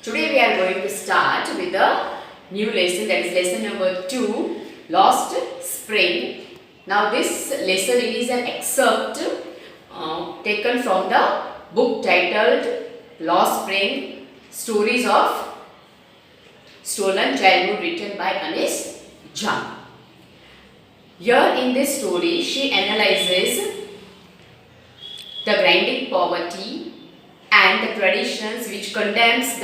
Today we are going to start with a new lesson, that is lesson number 2, Lost Spring. Now this lesson is an excerpt taken from the book titled Lost Spring, Stories of Stolen Childhood, written by Anis Jha. Here in this story she analyzes the grinding poverty and the traditions which condemns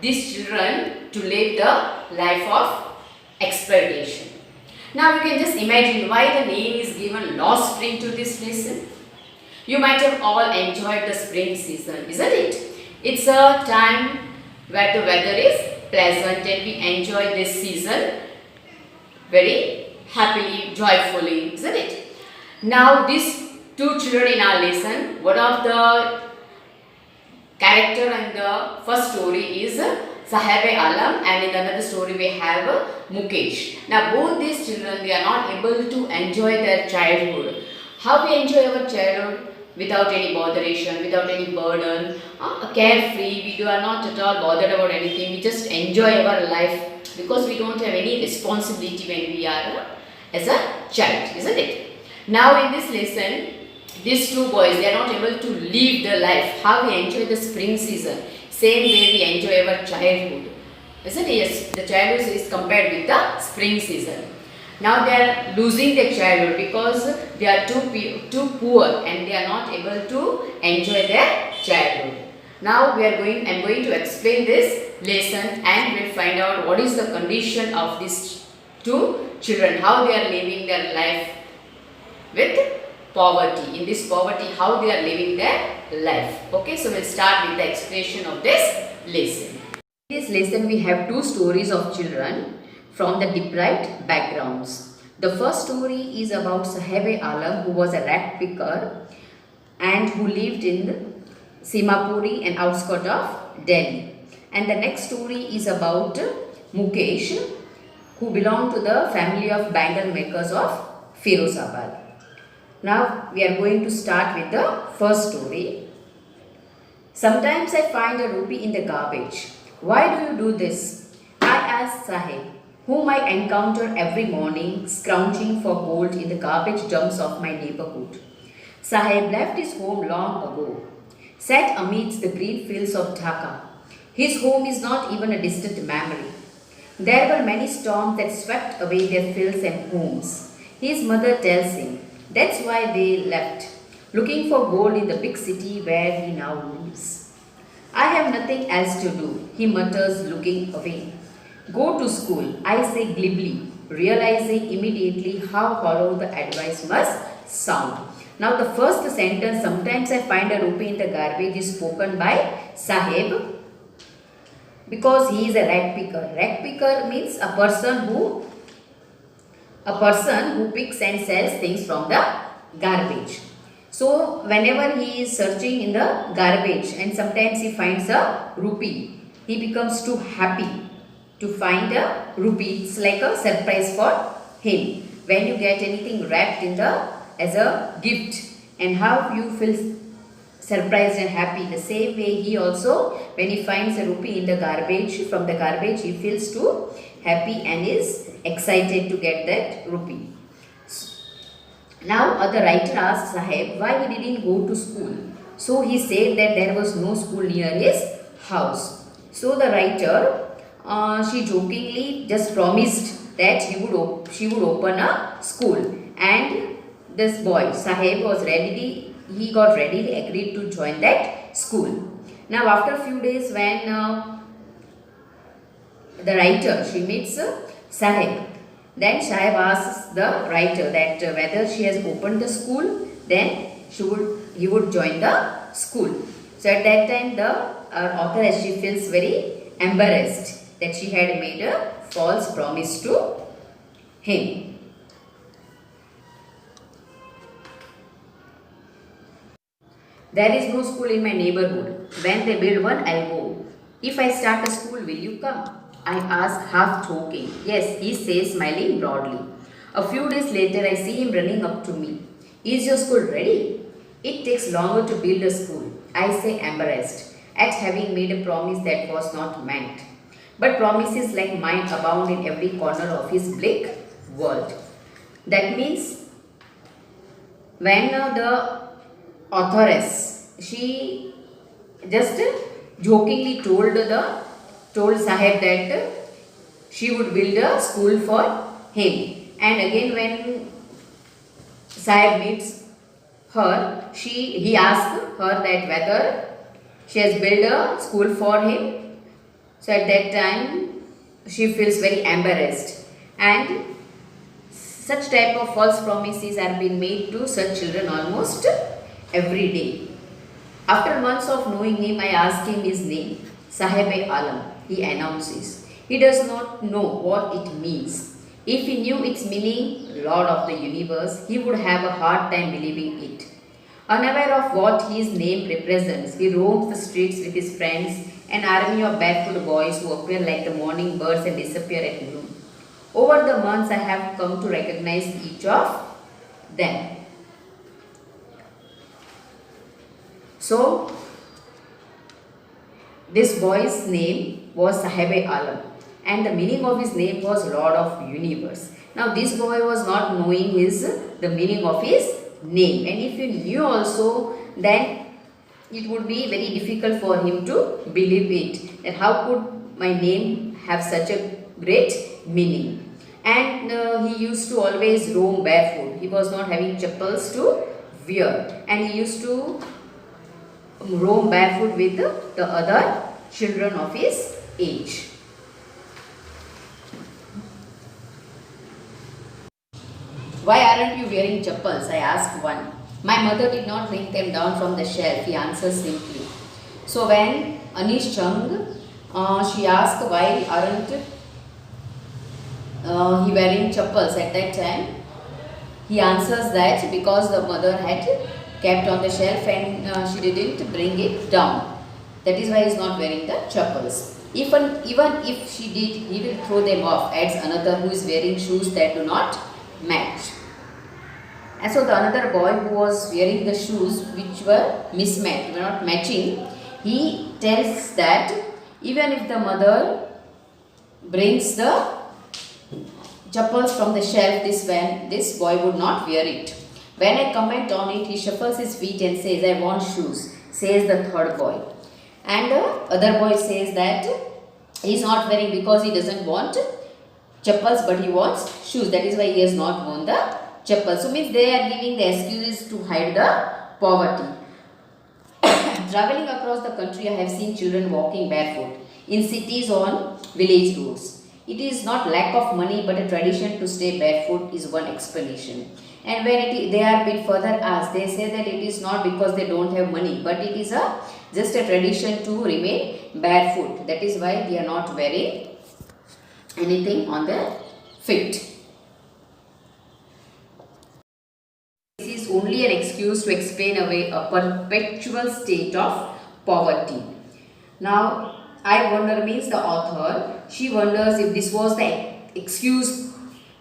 these children to live the life of exploitation. Now you can just imagine why the name is given Lost Spring to this lesson. You might have all enjoyed the spring season, isn't it? It's a time where the weather is pleasant and we enjoy this season very happily, joyfully, isn't it? Now these two children in our lesson, one of the character in the first story is Saheb-e-Alam, and in another story we have Mukesh. Now both these children, they are not able to enjoy their childhood. How we enjoy our childhood? Without any botheration, without any burden, carefree. We are not at all bothered about anything. We just enjoy our life because we don't have any responsibility when we are as a child, isn't it? Now in this lesson, these two boys, they are not able to live the life, how we enjoy the spring season, same way we enjoy our childhood, isn't it? Yes, the childhood is compared with the spring season. Now they are losing their childhood because they are too poor and they are not able to enjoy their childhood. Now I am going to explain this lesson and we will find out what is the condition of these two children, how they are living their life with poverty. In this poverty, how they are living their life. Okay, so we'll start with the explanation of this lesson. In this lesson, we have two stories of children from the deprived backgrounds. The first story is about Saheb-e-Alam, who was a rat picker and who lived in Simapuri, an outskirt of Delhi. And the next story is about Mukesh, who belonged to the family of bangle makers of Firozabad. Now we are going to start with the first story. Sometimes I find a rupee in the garbage. Why do you do this? I asked Saheb, whom I encounter every morning scrounging for gold in the garbage dumps of my neighborhood. Saheb left his home long ago, sat amidst the green fields of Dhaka. His home is not even a distant memory. There were many storms that swept away their fields and homes. His mother tells him, that's why they left, looking for gold in the big city where he now lives. I have nothing else to do, he mutters, looking away. Go to school, I say glibly, realizing immediately how hollow the advice must sound. Now the first sentence, sometimes I find a rupee in the garbage, is spoken by Saheb because he is a rag picker. Rag picker means a person who picks and sells things from the garbage. So whenever he is searching in the garbage and sometimes he finds a rupee, he becomes too happy to find a rupee. It's like a surprise for him. When you get anything wrapped in as a gift, and how you feel surprised and happy, the same way he also, when he finds a rupee in the garbage, from the garbage, he feels too happy and is excited to get that rupee. Now the writer asked Saheb why he didn't go to school. So he said that there was no school near his house. So the writer, she jokingly just promised that she would open a school, and this boy Saheb he got readily agreed to join that school. Now after a few days, when the writer, she meets Saheb, then Saheb asks the writer that whether she has opened the school, then he would join the school. So at that time the author, as she feels very embarrassed that she had made a false promise to him. There is no school in my neighborhood. When they build one, I'll go. If I start a school, will you come? I ask, half joking. Yes, he says, smiling broadly. A few days later, I see him running up to me. Is your school ready? It takes longer to build a school, I say, embarrassed. at having made a promise that was not meant. But promises like mine abound in every corner of his bleak world. That means when the authoress, she just jokingly told Sahib that she would build a school for him. And again when Sahib meets her, he asked her that whether she has built a school for him. So at that time she feels very embarrassed, and such type of false promises are being made to such children almost every day. After months of knowing him, I asked him his name, Sahib-e-Alam, he announces. He does not know what it means. If he knew its meaning, Lord of the universe, he would have a hard time believing it. Unaware of what his name represents, he roams the streets with his friends, an army of barefoot boys who appear like the morning birds and disappear at noon. Over the months, I have come to recognize each of them. So, this boy's name was Sahib-e-Alam, and the meaning of his name was Lord of Universe. Now, this boy was not knowing the meaning of his name, and if he knew also, then it would be very difficult for him to believe it. That how could my name have such a great meaning? And he used to always roam barefoot. He was not having chappals to wear, and he used to roam barefoot with the other children of his age. Why aren't you wearing chappals? I asked one. My mother did not bring them down from the shelf, he answers simply. So when Anish Chung, she asked why aren't he wearing chappals at that time, he answers that because the mother had kept on the shelf and she didn't bring it down. That is why he is not wearing the chappals. Even if she did, he will throw them off, adds another who is wearing shoes that do not match. And so the another boy who was wearing the shoes which were mismatched, were not matching, he tells that even if the mother brings the chappals from the shelf, this boy would not wear it. When I comment on it, he shuffles his feet and says, I want shoes, says the third boy. And the other boy says that he is not wearing because he doesn't want chappals but he wants shoes. That is why he has not worn the chappals. So means they are giving the excuses to hide the poverty. Traveling across the country, I have seen children walking barefoot in cities on village roads. It is not lack of money but a tradition to stay barefoot is one explanation. And when they are bit further asked, they say that it is not because they don't have money, but it is just a tradition to remain barefoot. That is why they are not wearing anything on their feet. This is only an excuse to explain away a perpetual state of poverty. Now, I wonder means the author, she wonders if this was the excuse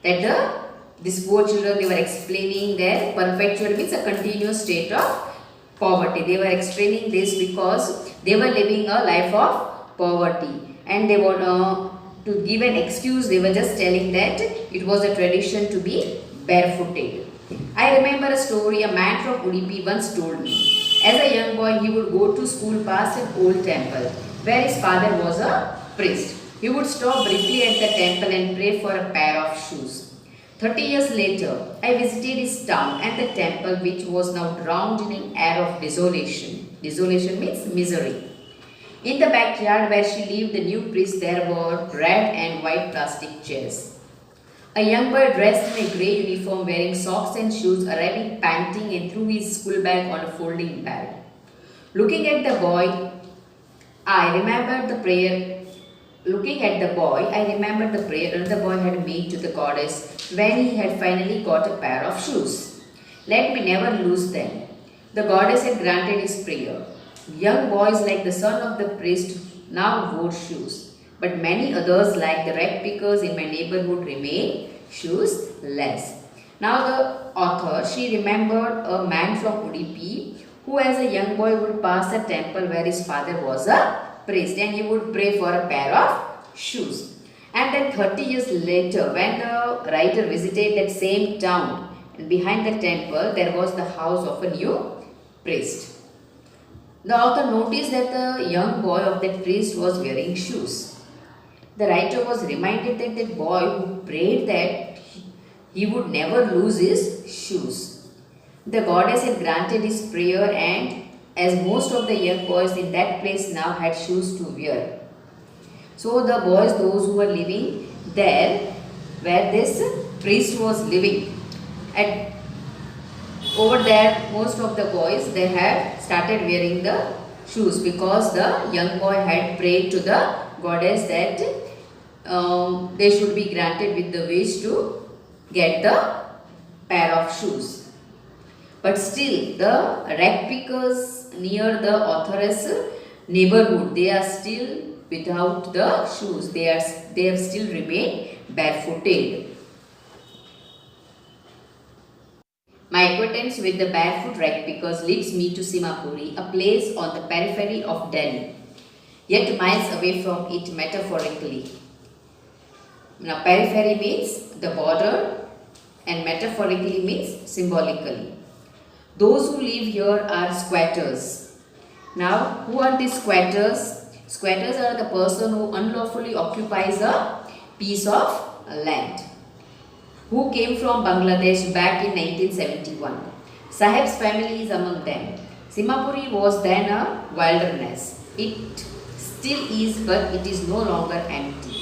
that these poor children, they were explaining their perpetual means a continuous state of poverty. They were explaining this because they were living a life of poverty, and they were to give an excuse, they were just telling that it was a tradition to be barefooted. I remember a story a man from Udupi once told me. As a young boy, he would go to school past an old temple where his father was a priest. He would stop briefly at the temple and pray for a pair of shoes. 30 years later, I visited his town and the temple, which was now drowned in an air of desolation. Desolation means misery. In the backyard where she lived, the new priest, there were red and white plastic chairs. A young boy dressed in a grey uniform, wearing socks and shoes, arriving panting and threw his school bag on a folding bed. Looking at the boy, I remembered the prayer another boy had made to the goddess when he had finally got a pair of shoes. Let me never lose them. The goddess had granted his prayer. Young boys like the son of the priest now wore shoes, but many others like the rag pickers in my neighborhood remain shoeless. Now the author, she remembered a man from Udupi who as a young boy would pass a temple where his father was a priest and he would pray for a pair of shoes. And then 30 years later, when the writer visited that same town, and behind the temple there was the house of a new priest. The author noticed that the young boy of that priest was wearing shoes. The writer was reminded that the boy who prayed that he would never lose his shoes. The goddess had granted his prayer, and as most of the young boys in that place now had shoes to wear. So the boys, those who were living there, where this priest was living, at over there most of the boys they had started wearing the shoes because the young boy had prayed to the goddess that they should be granted with the wish to get the pair of shoes. But still the rag pickers near the authoress neighborhood, they are still without the shoes. They have still remained barefooted. My acquaintance with the barefoot rag pickers leads me to Simapuri, a place on the periphery of Delhi, yet miles away from it metaphorically. Now, periphery means the border and metaphorically means symbolically. Those who live here are squatters. Now, who are these squatters? Squatters are the person who unlawfully occupies a piece of land, who came from Bangladesh back in 1971. Saheb's family is among them. Simapuri was then a wilderness. It still is, but it is no longer empty.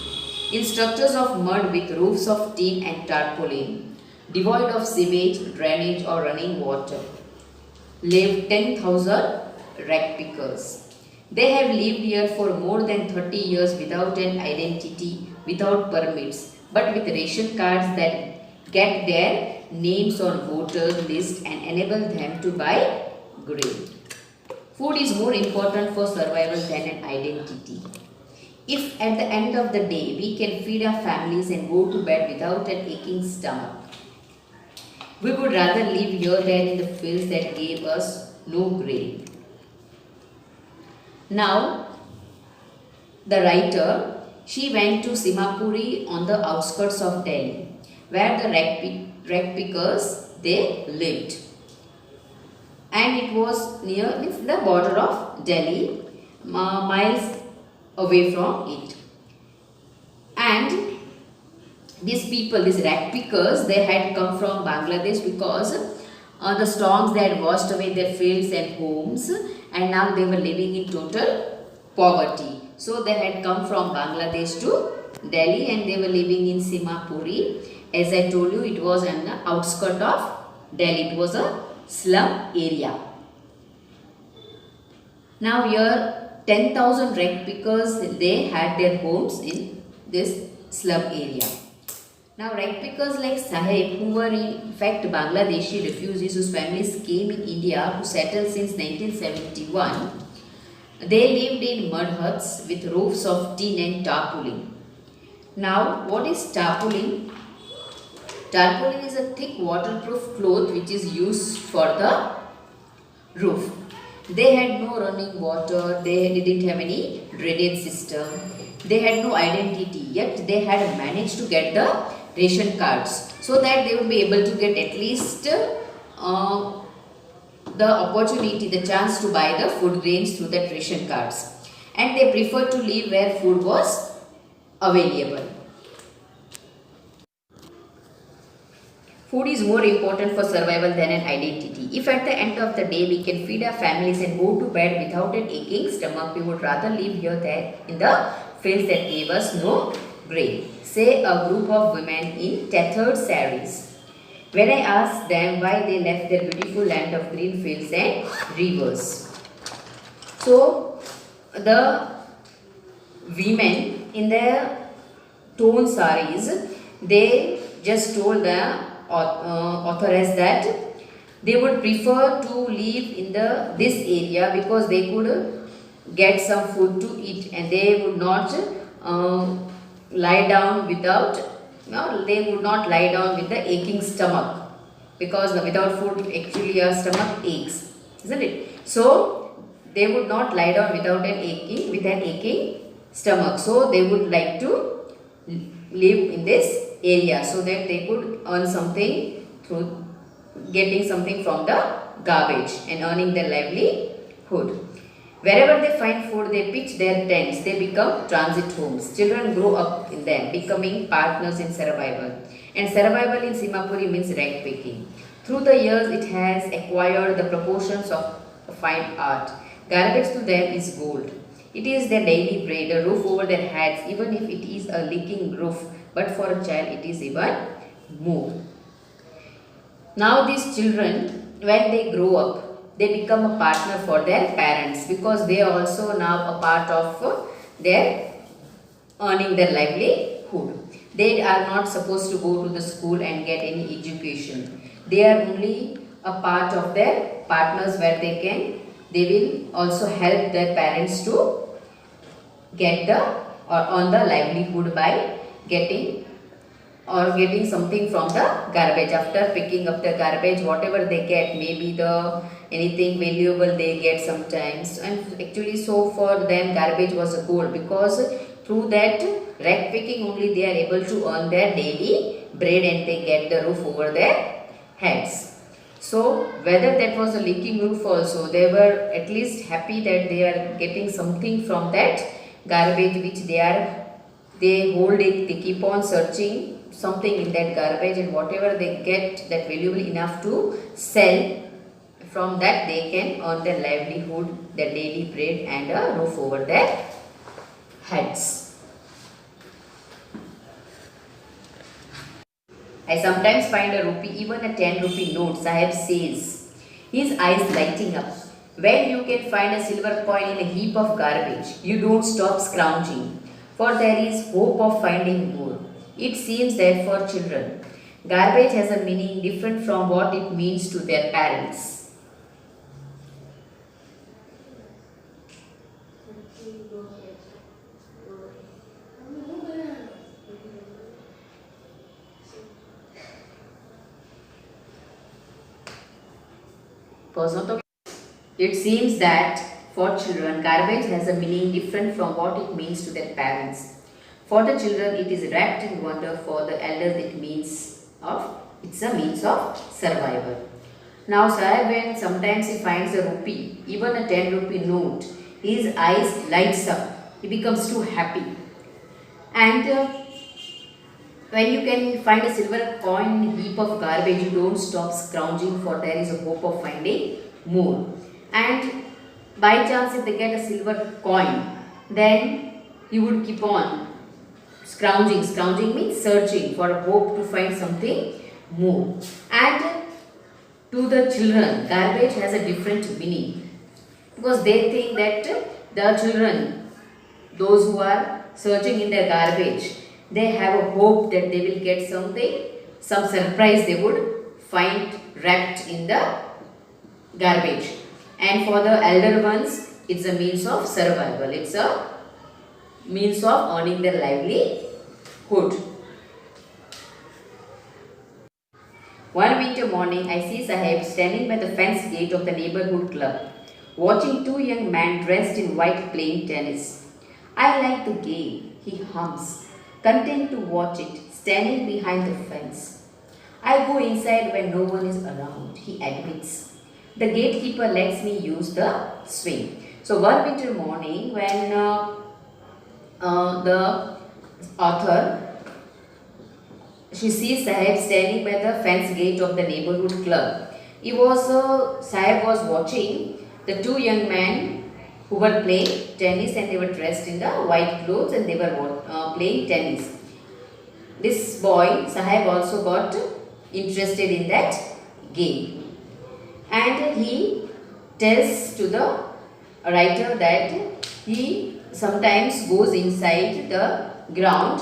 In structures of mud with roofs of tin and tarpaulin, devoid of sewage, drainage or running water, lived 10,000 rag pickers. They have lived here for more than 30 years without an identity, without permits, but with ration cards that get their names on voter list and enable them to buy grain. Food is more important for survival than an identity. If at the end of the day we can feed our families and go to bed without an aching stomach, we would rather live here than in the fields that gave us no grain. Now, the writer, she went to Simapuri on the outskirts of Delhi, where the rag pickers they lived, and it was near the border of Delhi, miles away from it. And these people, these rag pickers, they had come from Bangladesh because the storms they had washed away their fields and homes, and now they were living in total poverty. So they had come from Bangladesh to Delhi and they were living in Simapuri. As I told you, it was on the outskirts of Delhi. It was a slum area. Now here 10,000 rag pickers, they had their homes in this slum area. Now rag pickers like Saheb, who were in fact Bangladeshi refugees whose families came in India to settle since 1971, they lived in mud huts with roofs of tin and tarpaulin. Now what is tarpaulin? Tarpaulin is a thick waterproof cloth which is used for the roof. They had no running water, they didn't have any drainage system, they had no identity, yet they had managed to get the ration cards so that they would be able to get at least the opportunity, the chance to buy the food grains through the ration cards. And they preferred to live where food was available. Food is more important for survival than an identity. If at the end of the day we can feed our families and go to bed without an aching stomach, we would rather live here than in the fields that gave us no grain. Say a group of women in tattered saris. When I asked them why they left their beautiful land of green fields and rivers. So the women in their torn saris, they just told the authoress that they would prefer to live in this area because they could get some food to eat and they would not lie down without, they would not lie down with the aching stomach, because without food actually our stomach aches. isn't it? So they would not lie down without with an aching stomach. So they would like to live in this area so that they could earn something through getting something from the garbage and earning their livelihood. Wherever they find food, they pitch their tents. They become transit homes. Children grow up in them, becoming partners in survival. And survival in Simapuri means rag picking. Through the years, it has acquired the proportions of fine art. Garbage to them is gold. It is their daily bread, a roof over their heads, even if it is a leaking roof. But for a child, it is even more. Now these children, when they grow up, they become a partner for their parents because they are also now a part of their earning their livelihood. They are not supposed to go to the school and get any education. They are only a part of their partners where they will also help their parents to get the or earn the livelihood by getting something from the garbage. After picking up the garbage, whatever they get, maybe the anything valuable they get sometimes. And actually, so for them, garbage was a goal because through that rag picking only they are able to earn their daily bread and they get the roof over their heads. So whether that was a leaking roof also, they were at least happy that they are getting something from that garbage which they hold it, they keep on searching something in that garbage, and whatever they get that valuable enough to sell, from that they can earn their livelihood, their daily bread and a roof over their heads. I sometimes find a rupee, even a 10 rupee note, Sahib says, his eyes lighting up. When you can find a silver coin in a heap of garbage, you don't stop scrounging, for there is hope of finding more. It seems that for children, garbage has a meaning different from what it means to their parents. It seems that for children, garbage has a meaning different from what it means to their parents. For the children, it is wrapped in wonder. For the elders, it's a means of survival. Now, Sahib, when sometimes he finds a rupee, even a 10 rupee note, his eyes lights up. He becomes too happy. And when you can find a silver coin in a heap of garbage, you don't stop scrounging, for there is a hope of finding more. And by chance, if they get a silver coin, then he would keep on scrounging. Scrounging means searching for a hope to find something more. And to the children, garbage has a different meaning because they think that the children, those who are searching in their garbage, they have a hope that they will get something, some surprise they would find wrapped in the garbage. And for the elder ones, it's a means of survival. It's a means of earning their livelihood. One winter morning, I see Sahib standing by the fence gate of the neighborhood club, watching two young men dressed in white playing tennis. I like the game, he hums, content to watch it, standing behind the fence. I go inside when no one is around, he admits. The gatekeeper lets me use the swing. So one winter morning when the author, she sees Sahib standing by the fence gate of the neighborhood club. Sahib was watching the two young men who were playing tennis, and they were dressed in the white clothes and they were playing tennis. This boy, Sahib, also got interested in that game. And he tells to the writer that he sometimes goes inside the ground,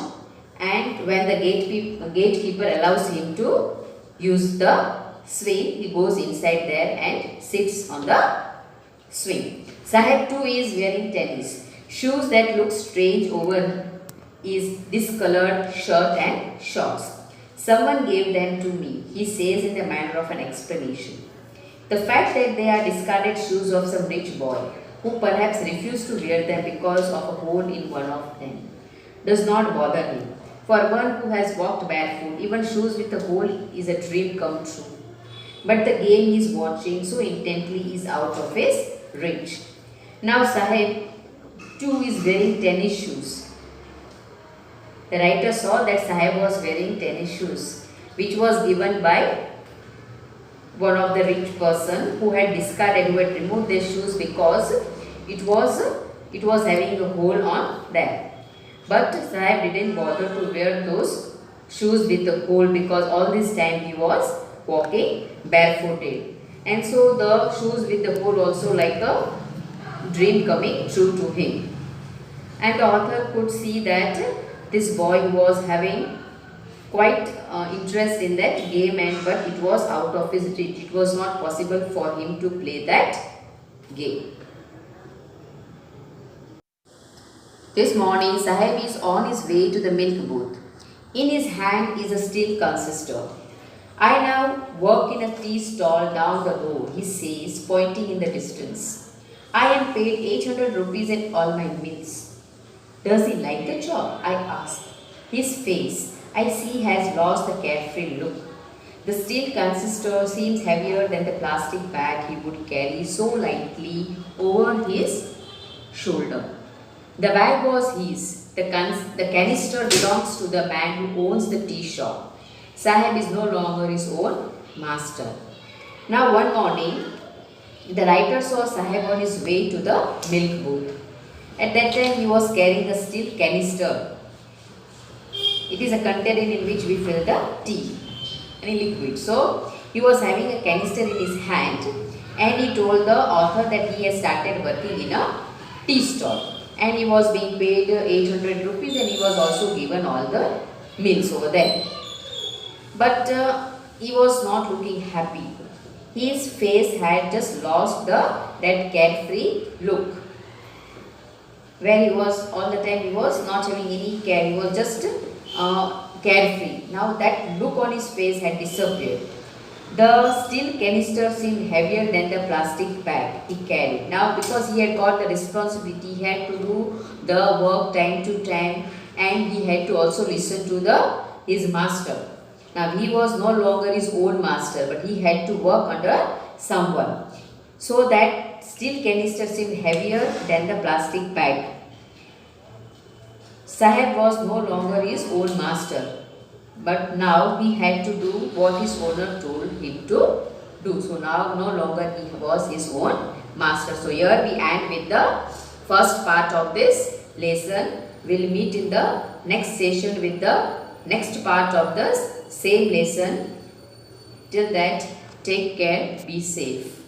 and when the gatekeeper allows him to use the swing, he goes inside there and sits on the swing. Sahib too is wearing tennis shoes that look strange over his discolored shirt and shorts. Someone gave them to me, he says in the manner of an explanation. The fact that they are discarded shoes of some rich boy who perhaps refused to wear them because of a hole in one of them does not bother him. For one who has walked barefoot, even shoes with a hole is a dream come true. But the game he is watching so intently is out of his reach. Now Sahib too is wearing tennis shoes. The writer saw that Sahib was wearing tennis shoes, which was given by one of the rich person who had discarded, who had removed their shoes because it was having a hole on them. But Sahib didn't bother to wear those shoes with a hole because all this time he was walking barefooted. And so the shoes with the hole also like a dream coming true to him. And the author could see that this boy was having quite interest in that game, but it was out of his reach. It was not possible for him to play that game. This morning Sahib is on his way to the milk booth. In his hand is a steel consistor. I now work in a tea stall down the road, he says, pointing in the distance. I am paid 800 rupees and all my meals. Does he like the job? I ask. His face, I see, has lost the carefree look. The steel consistor seems heavier than the plastic bag he would carry so lightly over his shoulder. The bag was his. The canister belongs to the man who owns the tea shop. Sahib is no longer his own master. Now one morning, the writer saw Sahib on his way to the milk booth. At that time, he was carrying a steel canister. It is a container in which we fill the tea, any liquid. So, he was having a canister in his hand and he told the author that he has started working in a tea stall. And he was being paid 800 rupees and he was also given all the meals over there. But he was not looking happy. His face had just lost that carefree look. Where he was all the time, he was not having any care, he was just carefree. Now that look on his face had disappeared. The steel canister seemed heavier than the plastic bag he carried. Now because he had got the responsibility, he had to do the work time to time and he had to also listen to his master. Now he was no longer his own master, but he had to work under someone. So that steel canister seemed heavier than the plastic bag. Sahib was no longer his own master, but now he had to do what his owner told him to do. So now no longer he was his own master. So here we end with the first part of this lesson. We'll meet in the next session with the next part of the same lesson. Till that, take care, be safe.